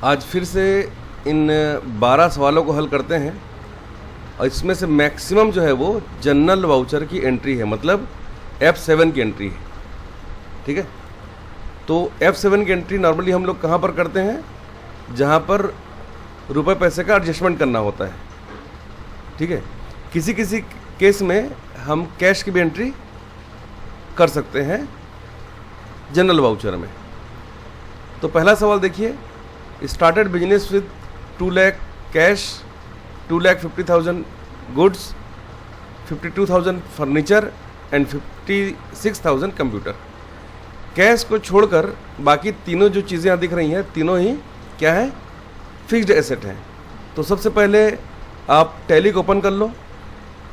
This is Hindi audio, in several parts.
आज फिर से इन 12 सवालों को हल करते हैं और इसमें से मैक्सिमम जो है वो जनरल वाउचर की एंट्री है, मतलब F7 की एंट्री है। ठीक है, तो F7 की एंट्री नॉर्मली हम लोग कहाँ पर करते हैं, जहाँ पर रुपए पैसे का एडजस्टमेंट करना होता है। ठीक है, किसी किसी केस में हम कैश की भी एंट्री कर सकते हैं जनरल वाउचर में। तो पहला सवाल देखिए, started business with 2 lakh cash, 2,50,000 goods, 52,000 furniture and 56,000 computer. Cash को छोड़कर बाकी तीनों जो चीज़ें यहाँ दिख रही हैं, तीनों ही क्या है, फिक्स्ड एसेट हैं। तो सबसे पहले आप टैली को ओपन कर लो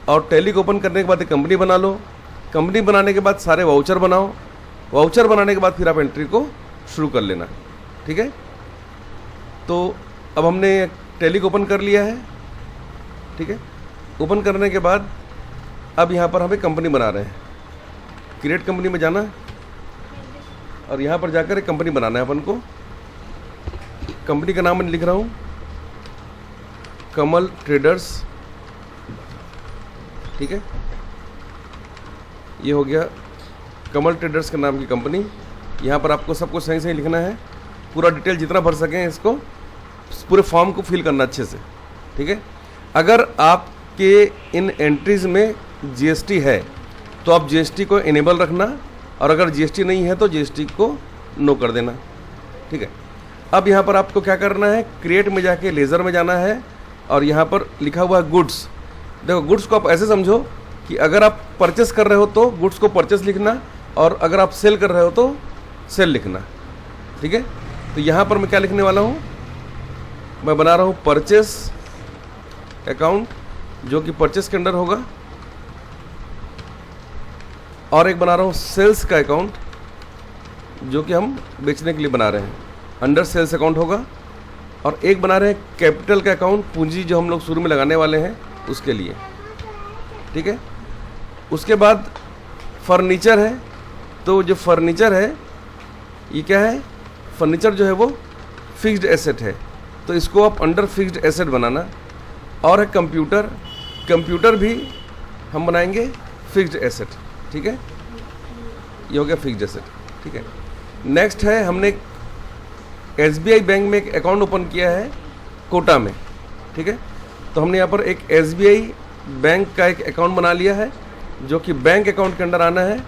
और टैली को ओपन करने के बाद एक कंपनी बना लो। कंपनी बनाने के बाद सारे वाउचर बनाओ, वाउचर बनाने के बाद फिर आप एंट्री को शुरू कर लेना। ठीक है, तो अब हमने टैली को ओपन कर लिया है। ठीक है, ओपन करने के बाद अब यहाँ पर हमें कंपनी बना रहे हैं। क्रिएट कंपनी में जाना और यहाँ पर जाकर एक कंपनी बनाना है अपन को। कंपनी का नाम मैं लिख रहा हूँ कमल ट्रेडर्स। ठीक है, ये हो गया कमल ट्रेडर्स के नाम की कंपनी। यहाँ पर आपको सब कुछ सही सही लिखना है, पूरा डिटेल जितना भर सकें इसको, पूरे फॉर्म को फिल करना अच्छे से। ठीक है, अगर आपके इन एंट्रीज में जीएसटी है तो आप जीएसटी को इनेबल रखना, और अगर जीएसटी नहीं है तो जीएसटी को नो कर देना। ठीक है, अब यहाँ पर आपको क्या करना है, क्रिएट में जाके लेज़र में जाना है और यहाँ पर लिखा हुआ है गुड्स। देखो, गुड्स को आप ऐसे समझो कि अगर आप परचेस कर रहे हो तो गुड्स को परचेस लिखना, और अगर आप सेल कर रहे हो तो सेल लिखना। ठीक है, तो यहाँ पर मैं क्या लिखने वाला हूँ, मैं बना रहा हूँ परचेस अकाउंट जो कि परचेस के अंडर होगा, और एक बना रहा हूँ सेल्स का अकाउंट जो कि हम बेचने के लिए बना रहे हैं, अंडर सेल्स अकाउंट होगा, और एक बना रहे हैं कैपिटल का अकाउंट, पूंजी जो हम लोग शुरू में लगाने वाले हैं उसके लिए। ठीक है, उसके बाद फर्नीचर है, तो जो फर्नीचर है ये क्या है, फर्नीचर जो है वो फिक्स्ड एसेट है, तो इसको आप अंडर फिक्स्ड एसेट बनाना। और है कंप्यूटर, कंप्यूटर भी हम बनाएंगे फिक्स्ड एसेट। ठीक है, ये हो गया फिक्स्ड एसेट। ठीक है, नेक्स्ट है हमने SBI बैंक में एक अकाउंट ओपन किया है कोटा में। ठीक है, तो हमने यहाँ पर एक SBI बैंक का एक अकाउंट बना लिया है जो कि बैंक अकाउंट के अंदर आना है,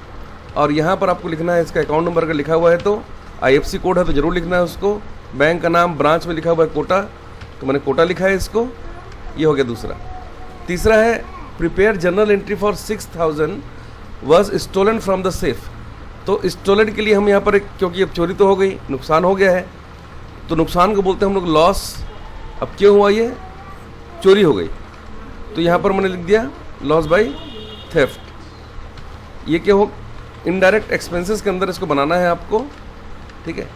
और यहाँ पर आपको लिखना है इसका अकाउंट नंबर अगर लिखा हुआ है तो, IFSC कोड है तो ज़रूर लिखना है उसको। बैंक का नाम ब्रांच में लिखा हुआ है कोटा, तो मैंने कोटा लिखा है इसको। ये हो गया दूसरा। तीसरा है prepare general entry for 6,000 was stolen from the safe. तो स्टोलन के लिए हम यहाँ पर क्योंकि अब चोरी तो हो गई, नुकसान हो गया है, तो नुकसान को बोलते हैं हम लोग लॉस। अब क्यों हुआ, ये चोरी हो गई, तो यहाँ पर मैंने लिख दिया लॉस बाय थेफ्ट। ये क्या हो, इनडायरेक्ट एक्सपेंसेस के अंदर इसको बनाना है आपको। ठीक है,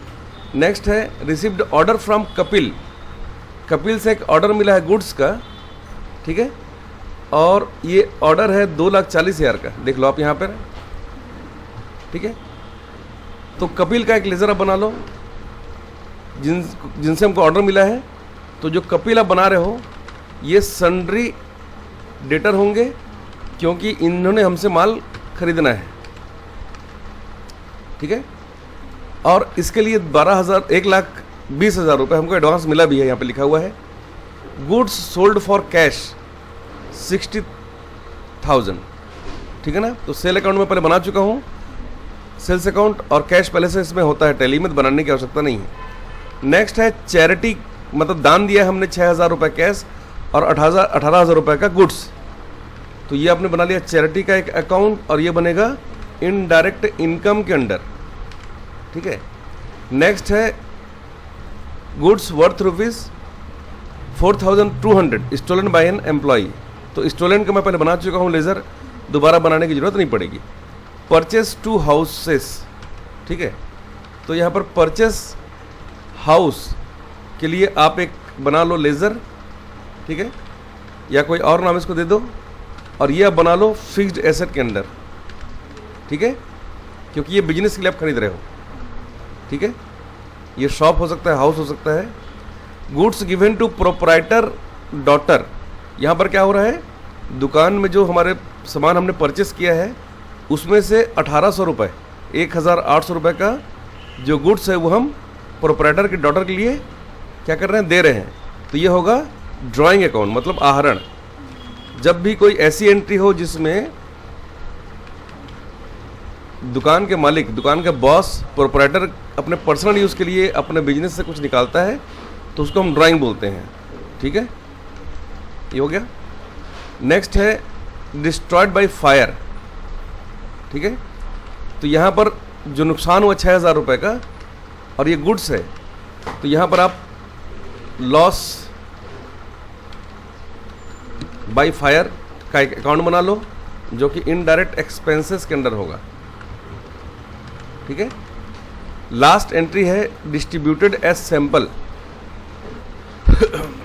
नेक्स्ट है received order from Kapil. Kapil से एक ऑर्डर मिला है गुड्स का। ठीक है, और ये ऑर्डर है 2,40,000 का, देख लो आप यहाँ पर। ठीक है, तो कपिल का एक लेजर आप बना लो जिनसे हमको ऑर्डर मिला है। तो जो कपिल आप बना रहे हो ये सन्ड्री डेटर होंगे क्योंकि इन्होंने हमसे माल खरीदना है। ठीक है, और इसके लिए 1,20,000 रुपये हमको एडवांस मिला भी है, यहाँ पे लिखा हुआ है। Goods sold for cash 60,000। ठीक है ना, तो सेल अकाउंट में पहले बना चुका हूँ, सेल्स अकाउंट, और कैश पहले से इसमें होता है, टैली में बनाने की आवश्यकता नहीं है। नेक्स्ट है चैरिटी, मतलब दान दिया हमने 6,000 रुपये कैश और 18,000 रुपये का गुड्स, तो ये आपने बना लिया चैरिटी का एक अकाउंट, और ये बनेगा इनडायरेक्ट इनकम के अंडर। ठीक है, नेक्स्ट है goods worth ₹4,200 stolen by an employee. तो स्टोलन का मैं पहले बना चुका हूँ लेज़र, दोबारा बनाने की ज़रूरत नहीं पड़ेगी। Purchase 2 houses. ठीक है, तो यहाँ पर परचेस हाउस के लिए आप एक बना लो लेज़र। ठीक है, या कोई और नाम इसको दे दो, और ये आप बना लो फिक्स्ड एसेट के अंदर। ठीक है, क्योंकि ये बिजनेस के लिए आप खरीद रहे हो। ठीक है, ये शॉप हो सकता है, हाउस हो सकता है, goods given to proprietor daughter, यहाँ पर क्या हो रहा है, दुकान में जो हमारे सामान हमने परचेस किया है उसमें से 1800 रुपये, 1800 रुपये का जो गुड्स है वो हम प्रोपराइटर की डॉटर के लिए क्या कर रहे हैं, दे रहे हैं। तो ये होगा ड्राइंग अकाउंट, मतलब आहरण। जब भी कोई ऐसी एंट्री हो जिसमें दुकान के मालिक, दुकान के बॉस, प्रोपराइटर अपने पर्सनल यूज़ के लिए अपने बिजनेस से कुछ निकालता है तो उसको हम ड्राइंग बोलते हैं। ठीक है, ये हो गया। नेक्स्ट है डिस्ट्रॉयड बाय फायर। ठीक है, तो यहाँ पर जो नुकसान हुआ 6000 रुपये का और ये गुड्स है, तो यहाँ पर आप लॉस बाय फायर का एक अकाउंट बना लो जो कि इनडायरेक्ट एक्सपेंसेस के अंडर होगा। ठीक है, लास्ट एंट्री है डिस्ट्रीब्यूटेड एज सैंपल।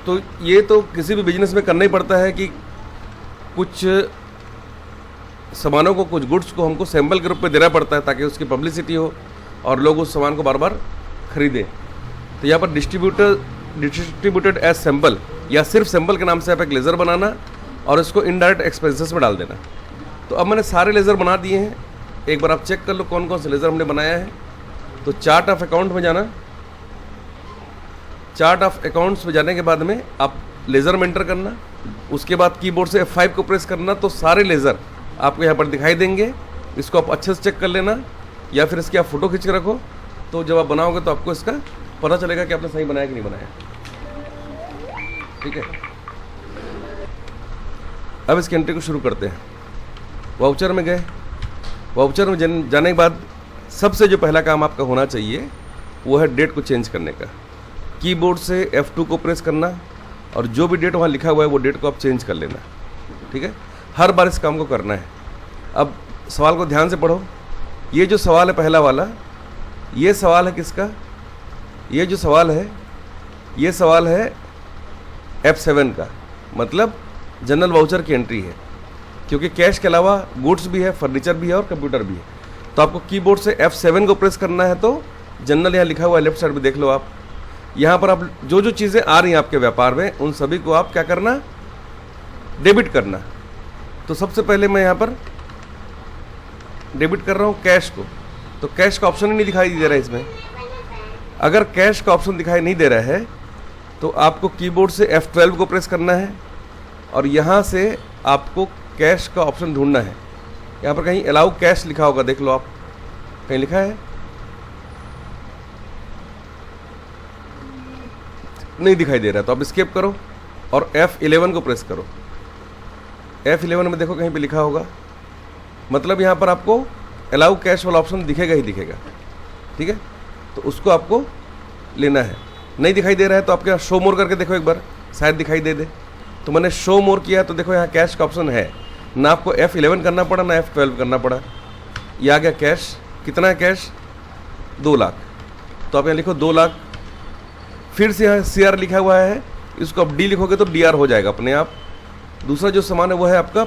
तो ये तो किसी भी बिजनेस में करना ही पड़ता है कि कुछ सामानों को, कुछ गुड्स को हमको सैंपल के रूप में देना पड़ता है ताकि उसकी पब्लिसिटी हो और लोग उस सामान को बार बार खरीदें। तो यहाँ पर डिस्ट्रीब्यूटेड एज सैंपल या सिर्फ सैंपल के नाम से आप एक लेज़र बनाना और इसको इनडायरेक्ट एक्सपेंसेस में डाल देना। तो अब मैंने सारे लेज़र बना दिए हैं, एक बार आप चेक कर लो कौन कौन से लेज़र हमने बनाया है। तो चार्ट ऑफ अकाउंट में जाना, चार्ट ऑफ अकाउंट्स में जाने के बाद में आप लेज़र में एंटर करना, उसके बाद कीबोर्ड से F5 को प्रेस करना तो सारे लेज़र आपको यहाँ पर दिखाई देंगे। इसको आप अच्छे से चेक कर लेना या फिर इसकी आप फ़ोटो खींच के रखो, तो जब आप बनाओगे तो आपको इसका पता चलेगा कि आपने सही बनाया कि नहीं बनाया। ठीक है, अब इसकी एंट्री को शुरू करते हैं। वाउचर में गए, वाउचर में जाने के बाद सबसे जो पहला काम आपका होना चाहिए वो है डेट को चेंज करने का। कीबोर्ड से F2 को प्रेस करना और जो भी डेट वहाँ लिखा हुआ है वो डेट को आप चेंज कर लेना। ठीक है, हर बार इस काम को करना है। अब सवाल को ध्यान से पढ़ो। ये जो सवाल है पहला वाला, ये सवाल है किसका, ये जो सवाल है ये सवाल है F7 का, मतलब जनरल वाउचर की एंट्री है, क्योंकि कैश के अलावा गुड्स भी है, फर्नीचर भी है और कंप्यूटर भी है। तो आपको कीबोर्ड से F7 को प्रेस करना है। तो जनरल यहाँ लिखा हुआ है, लेफ्ट साइड में देख लो आप। यहाँ पर आप जो जो चीज़ें आ रही हैं आपके व्यापार में उन सभी को आप क्या करना, डेबिट करना। तो सबसे पहले मैं यहाँ पर डेबिट कर रहा हूँ कैश को। तो कैश का ऑप्शन ही नहीं दिखाई दे रहा है इसमें। अगर कैश का ऑप्शन दिखाई नहीं दे रहा है तो आपको कीबोर्ड से F12 को प्रेस करना है और यहाँ से आपको कैश का ऑप्शन ढूंढना है। यहाँ पर कहीं अलाउ कैश लिखा होगा, देख लो आप, कहीं लिखा है, नहीं दिखाई दे रहा है। तो आप स्किप करो और F11 को प्रेस करो। F11 में देखो कहीं पे लिखा होगा, मतलब यहाँ पर आपको अलाउ कैश वाला ऑप्शन दिखेगा ही दिखेगा। ठीक है, तो उसको आपको लेना है। नहीं दिखाई दे रहा है तो आपके यहाँ शो मोर करके देखो एक बार, शायद दिखाई दे दे। तो मैंने शो मोर किया तो देखो यहाँ कैश का ऑप्शन है, ना आपको F11 करना पड़ा ना F12 करना पड़ा। ये आ गया कैश। कितना है कैश, 2 लाख। तो आप यहाँ लिखो 2 लाख। फिर से यहाँ CR लिखा हुआ है, इसको आप D लिखोगे तो DR हो जाएगा अपने आप। दूसरा जो सामान है वो है आपका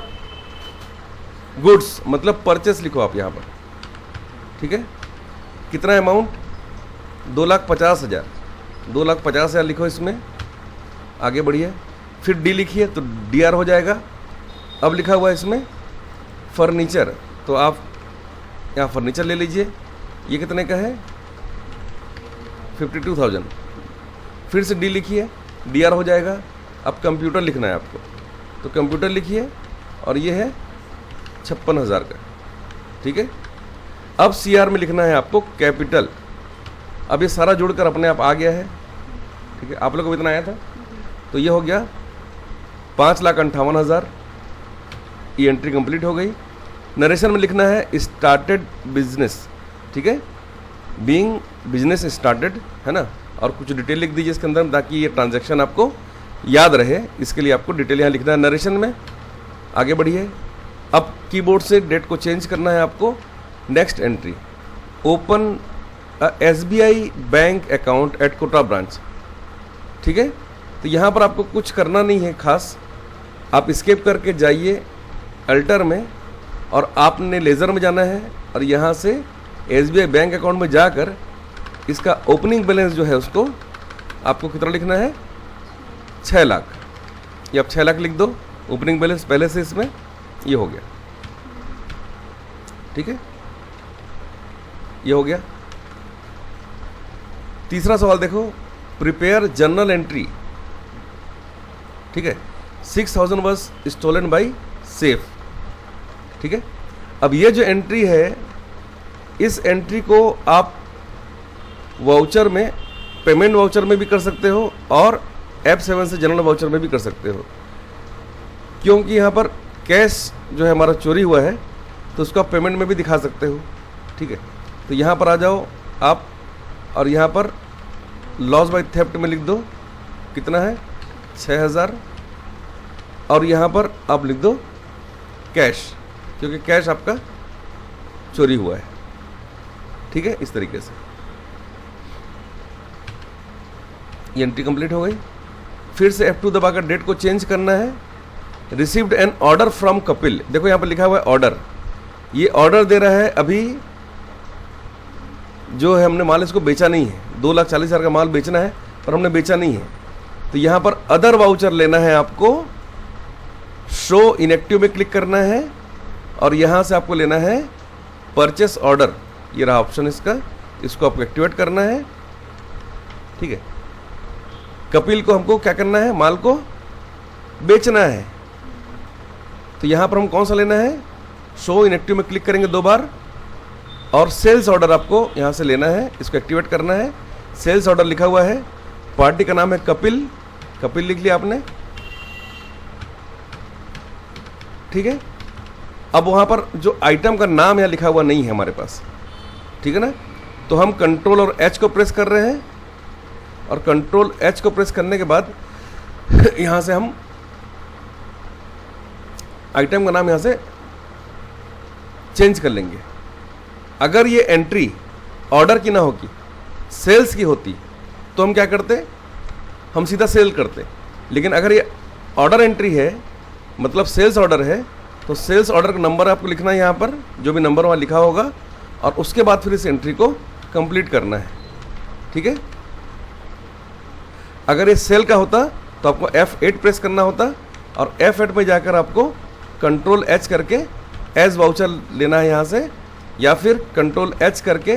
गुड्स, मतलब परचेस लिखो आप यहाँ पर। ठीक है, कितना अमाउंट, 2,50,000। 2,50,000 लिखो इसमें, आगे बढ़िए। फिर D लिखिए तो DR हो जाएगा। अब लिखा हुआ है इसमें फर्नीचर, तो आप यहाँ फर्नीचर ले लीजिए। ये कितने का है, 52,000। फिर से D लिखिए, DR हो जाएगा। अब कंप्यूटर लिखना है आपको, तो कंप्यूटर लिखिए और ये है 56,000 का। ठीक है, अब CR में लिखना है आपको कैपिटल। अब ये सारा जुड़कर अपने आप आ गया है। ठीक है, आप लोग को इतना आया था, तो ये हो गया 5,58,000। ये एंट्री कंप्लीट हो गई। नरेशन में लिखना है स्टार्टेड बिजनेस। ठीक है, बीइंग बिजनेस स्टार्टेड, है ना, और कुछ डिटेल लिख दीजिए इसके अंदर ताकि ये ट्रांजैक्शन आपको याद रहे। इसके लिए आपको डिटेल यहाँ लिखना है नरेशन में। आगे बढ़िए। अब कीबोर्ड से डेट को चेंज करना है आपको। Next entry, open SBI bank account at Kota branch. ठीक है, तो यहाँ पर आपको कुछ करना नहीं है खास, आप स्केप करके जाइए अल्टर में और आपने लेज़र में जाना है और यहाँ से SBI बैंक अकाउंट में जाकर इसका ओपनिंग बैलेंस जो है उसको आपको कितना लिखना है, 6 लाख, ये आप 6 लाख लिख दो ओपनिंग बैलेंस पहले से इसमें, ये हो गया। ठीक है, ये हो गया। तीसरा सवाल देखो, प्रिपेयर जर्नल एंट्री। ठीक है, 6000 वाज स्टोलन बाय सेफ। ठीक है, अब ये जो एंट्री है, इस एंट्री को आप वाउचर में, पेमेंट वाउचर में भी कर सकते हो और F7 से जनरल वाउचर में भी कर सकते हो, क्योंकि यहाँ पर कैश जो है हमारा चोरी हुआ है तो उसको आप पेमेंट में भी दिखा सकते हो। ठीक है, तो यहाँ पर आ जाओ आप और यहाँ पर लॉस बाय थेफ्ट में लिख दो कितना है 6000, और यहाँ पर आप लिख दो कैश, क्योंकि कैश आपका चोरी हुआ है। ठीक है, इस तरीके से ये एंट्री कंप्लीट हो गई। फिर से F2 दबाकर डेट को चेंज करना है। Received an order from Kapil, देखो यहाँ पर लिखा हुआ है ऑर्डर, ये ऑर्डर दे रहा है, अभी जो है हमने माल इसको बेचा नहीं है, 2,40,000 का माल बेचना है पर हमने बेचा नहीं है, तो यहाँ पर अदर वाउचर लेना है आपको, शो इनएक्टिव में क्लिक करना है और यहाँ से आपको लेना है परचेस ऑर्डर, ये रहा ऑप्शन इसका, इसको आपको एक्टिवेट करना है। ठीक है, कपिल को हमको क्या करना है, माल को बेचना है, तो यहाँ पर हम कौन सा लेना है, शो इनएक्टिव में क्लिक करेंगे 2 बार और सेल्स ऑर्डर आपको यहाँ से लेना है, इसको एक्टिवेट करना है। सेल्स ऑर्डर लिखा हुआ है, पार्टी का नाम है कपिल, कपिल लिख लिया आपने। ठीक है, अब वहाँ पर जो आइटम का नाम यहाँ लिखा हुआ नहीं है हमारे पास, ठीक है ना, तो हम कंट्रोल और H को प्रेस कर रहे हैं और कंट्रोल H को प्रेस करने के बाद यहाँ से हम आइटम का नाम यहाँ से चेंज कर लेंगे। अगर ये एंट्री ऑर्डर की ना होगी, सेल्स की होती, तो हम क्या करते, हम सीधा सेल करते, लेकिन अगर ये ऑर्डर एंट्री है, मतलब सेल्स ऑर्डर है, तो सेल्स ऑर्डर का नंबर आपको लिखना है यहाँ पर, जो भी नंबर वहाँ लिखा होगा, और उसके बाद फिर इस एंट्री को कंप्लीट करना है। ठीक है, अगर ये सेल का होता तो आपको F8 प्रेस करना होता और F8 में जाकर आपको कंट्रोल H करके एज वाउचर लेना है यहाँ से, या फिर कंट्रोल H करके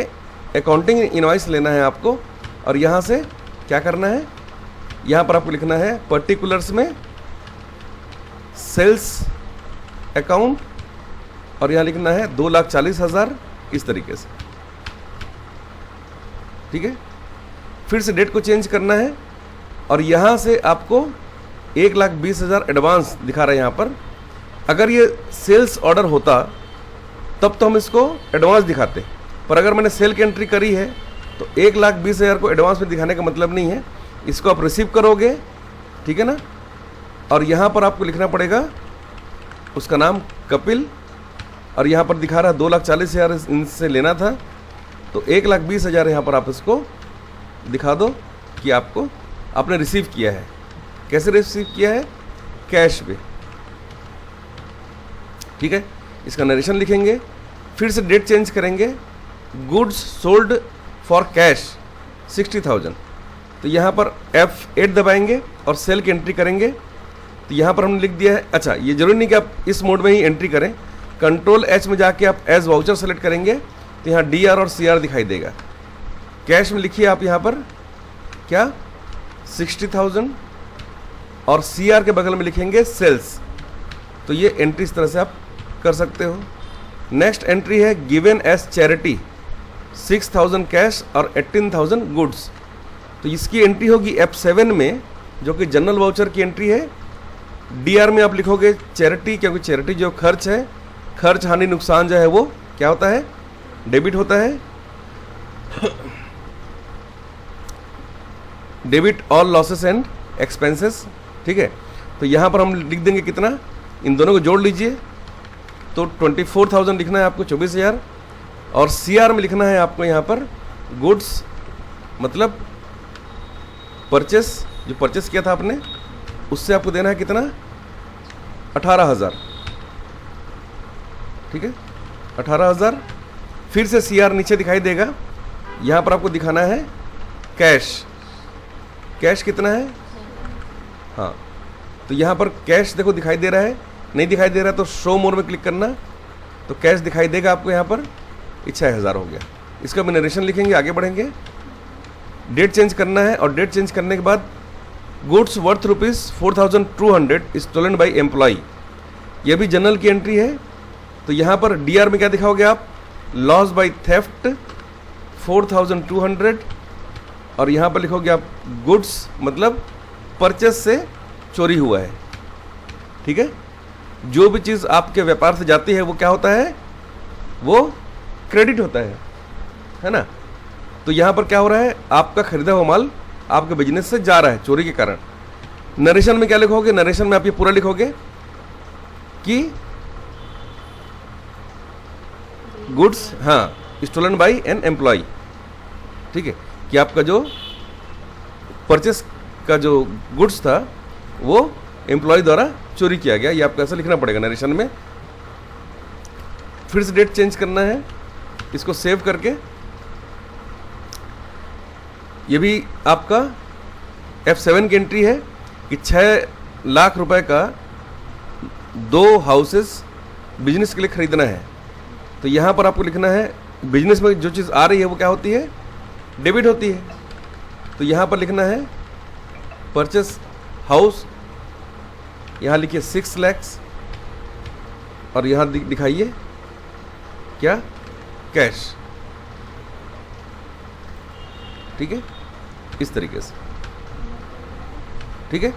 अकाउंटिंग इनवॉइस लेना है आपको, और यहाँ से क्या करना है, यहाँ पर आपको लिखना है पर्टिकुलर्स में सेल्स अकाउंट, और यहाँ लिखना है 2,40,000 इस तरीके से। ठीक है, फिर से डेट को चेंज करना है और यहाँ से आपको 1,20,000 एडवांस दिखा रहा है यहाँ पर। अगर ये सेल्स ऑर्डर होता तब तो हम इसको एडवांस दिखाते, पर अगर मैंने सेल की एंट्री करी है तो 1,20,000 को एडवांस में दिखाने का मतलब नहीं है, इसको आप रिसीव करोगे। ठीक है ना, और यहाँ पर आपको लिखना पड़ेगा उसका नाम कपिल, और यहाँ पर दिखा रहा है 2,40,000 इनसे लेना था, तो 1,20,000 यहाँ पर आप इसको दिखा दो कि आपको आपने रिसीव किया है। कैसे रिसीव किया है, कैश पे। ठीक है, इसका नरेशन लिखेंगे, फिर से डेट चेंज करेंगे, गुड्स सोल्ड फॉर कैश 60,000, तो यहाँ पर F8 दबाएंगे और सेल की एंट्री करेंगे, तो यहाँ पर हमने लिख दिया है। अच्छा, ये जरूरी नहीं कि आप इस मोड में ही एंट्री करें, कंट्रोल H में जाके आप एज वाउचर सेलेक्ट करेंगे तो यहाँ DR और CR दिखाई देगा। कैश में लिखिए आप यहाँ पर क्या 60,000 और CR के बगल में लिखेंगे सेल्स, तो ये एंट्री इस तरह से आप कर सकते हो। नेक्स्ट एंट्री है गिवन एज चैरिटी 6,000 कैश और 18,000 गुड्स, तो इसकी एंट्री होगी F7 में, जो कि जनरल वाउचर की एंट्री है। DR में आप लिखोगे चैरिटी, क्योंकि चैरिटी जो खर्च है, खर्च हानि नुकसान जो है वो क्या होता है, डेबिट होता है। Debit all losses and expenses. ठीक है, तो यहाँ पर हम लिख देंगे कितना, इन दोनों को जोड़ लीजिए, तो 24,000 लिखना है आपको, 24,000, और CR में लिखना है आपको यहाँ पर गुड्स, मतलब परचेस, जो परचेस किया था आपने उससे आपको देना है कितना, 18,000। ठीक है, 18,000। फिर से CR नीचे दिखाई देगा, यहाँ पर आपको दिखाना है कैश। कैश कितना है हाँ, तो यहाँ पर कैश देखो दिखाई दे रहा है, नहीं दिखाई दे रहा तो शो मोर में क्लिक करना, तो कैश दिखाई देगा आपको यहाँ पर। ये 6000 हो गया। इसका भी नरेशन लिखेंगे, आगे बढ़ेंगे। डेट चेंज करना है और डेट चेंज करने के बाद goods worth ₹4200 stolen by employee, ये भी जनरल की एंट्री है। तो यहाँ पर डीआर में क्या दिखाओगे आप, लॉस बाई थेफ्ट 4200, और यहाँ पर लिखोगे आप गुड्स मतलब परचेस से चोरी हुआ है। ठीक है, जो भी चीज़ आपके व्यापार से जाती है वो क्या होता है, वो क्रेडिट होता है ना। तो यहाँ पर क्या हो रहा है, आपका खरीदा हुआ माल आपके बिजनेस से जा रहा है चोरी के कारण। नरेशन में क्या लिखोगे, नरेशन में आप ये पूरा लिखोगे कि गुड्स, हाँ, स्टोलन बाई एन एम्प्लॉय। ठीक है, कि आपका जो परचेस का जो गुड्स था वो एम्प्लॉय द्वारा चोरी किया गया, ये आपको ऐसा लिखना पड़ेगा नरेशन में। फिर से डेट चेंज करना है, इसको सेव करके। ये भी आपका F7 की एंट्री है कि 6 लाख रुपए का 2 हाउसेस बिजनेस के लिए खरीदना है। तो यहाँ पर आपको लिखना है, बिजनेस में जो चीज़ आ रही है वो क्या होती है, डेबिट होती है। तो यहाँ पर लिखना है परचेस हाउस, यहाँ लिखिए 6 लाख, और यहाँ दिखाइए क्या, कैश। ठीक है, इस तरीके से। ठीक है,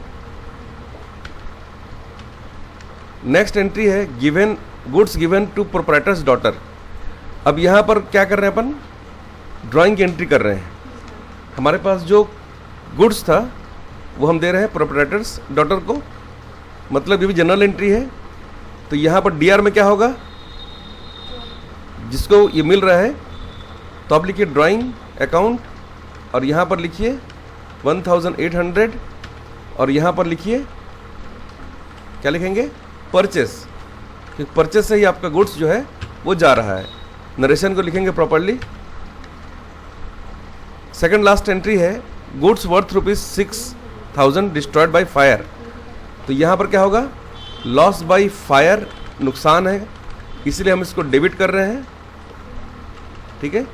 नेक्स्ट एंट्री है given goods given to proprietor's daughter. अब यहाँ पर क्या कर रहे हैं अपन, ड्राइंग की एंट्री कर रहे हैं। हमारे पास जो गुड्स था वो हम दे रहे हैं प्रोप्राइटर्स डॉटर को, मतलब ये भी जनरल एंट्री है। तो यहाँ पर डीआर में क्या होगा, जिसको ये मिल रहा है, तो आप लिखिए ड्राइंग अकाउंट, और यहाँ पर लिखिए 1800, और यहाँ पर लिखिए क्या लिखेंगे, परचेस, क्योंकि परचेस से ही आपका गुड्स जो है वो जा रहा है। नरेशन को लिखेंगे प्रॉपर्ली। सेकंड लास्ट एंट्री है goods worth ₹6000 destroyed by fire. तो यहाँ पर क्या होगा, लॉस बाय फायर, नुकसान है, इसलिए हम इसको डेबिट कर रहे हैं। ठीक है,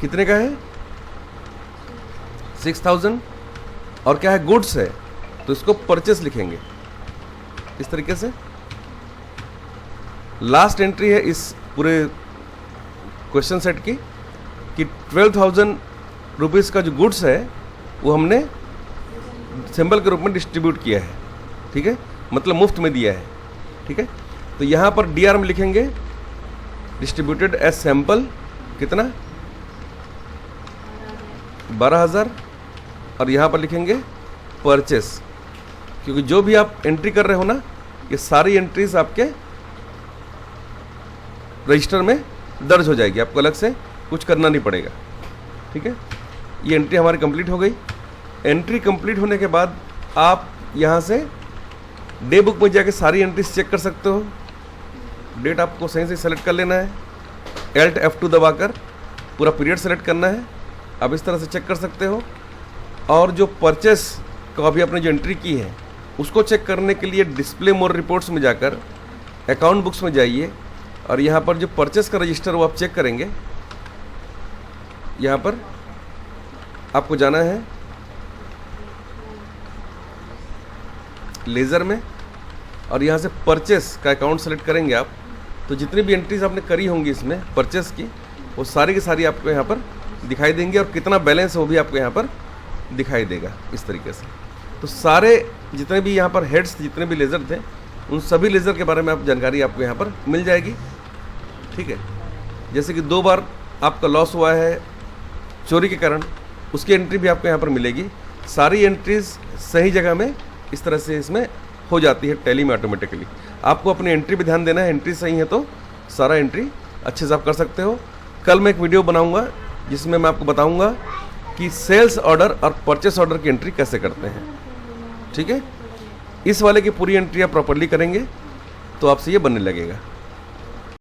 कितने का है, 6000, और क्या है, गुड्स है, तो इसको परचेस लिखेंगे इस तरीके से। लास्ट एंट्री है इस पूरे क्वेश्चन सेट की कि 12,000 रुपीज़ का जो गुड्स है वो हमने सैंपल के रूप में डिस्ट्रीब्यूट किया है। ठीक है, मतलब मुफ्त में दिया है। ठीक है, तो यहाँ पर डीआर में लिखेंगे डिस्ट्रीब्यूटेड एज सैंपल, कितना, 12,000, और यहाँ पर लिखेंगे परचेस, क्योंकि जो भी आप एंट्री कर रहे हो ना, ये सारी एंट्रीज आपके रजिस्टर में दर्ज हो जाएगी, आपको अलग से कुछ करना नहीं पड़ेगा। ठीक है, ये एंट्री हमारी कंप्लीट हो गई। एंट्री कंप्लीट होने के बाद आप यहाँ से डे बुक में जाके सारी एंट्रीज चेक कर सकते हो। डेट आपको सही से सेलेक्ट कर लेना है, Alt F2 दबाकर पूरा पीरियड सेलेक्ट करना है, आप इस तरह से चेक कर सकते हो। और जो परचेस का अभी आपने जो एंट्री की है उसको चेक करने के लिए डिस्प्ले मोर रिपोर्ट्स में जाकर अकाउंट बुक्स में जाइए, और यहाँ पर जो परचेस का रजिस्टर वो आप चेक करेंगे। यहाँ पर आपको जाना है लेज़र में, और यहाँ से परचेस का अकाउंट सेलेक्ट करेंगे आप, तो जितनी भी एंट्रीज आपने करी होंगी इसमें परचेस की, वो सारी की सारी आपको यहाँ पर दिखाई देंगी, और कितना बैलेंस है वो भी आपको यहाँ पर दिखाई देगा इस तरीके से। तो सारे जितने भी यहाँ पर हेड्स, जितने भी लेज़र थे, उन सभी लेज़र के बारे में आप जानकारी आपको यहाँ पर मिल जाएगी। ठीक है, जैसे कि 2 बार आपका लॉस हुआ है चोरी के कारण, उसकी एंट्री भी आपको यहाँ पर मिलेगी। सारी एंट्रीज सही जगह में इस तरह से इसमें हो जाती है टैली में ऑटोमेटिकली। आपको अपनी एंट्री भी ध्यान देना है, एंट्री सही है तो सारा एंट्री अच्छे से आप कर सकते हो। कल मैं एक वीडियो बनाऊंगा जिसमें मैं आपको बताऊंगा कि सेल्स ऑर्डर और परचेस ऑर्डर की एंट्री कैसे करते हैं। ठीक है, इस वाले की पूरी एंट्री आप प्रॉपर्ली करेंगे तो आपसे ये बनने लगेगा।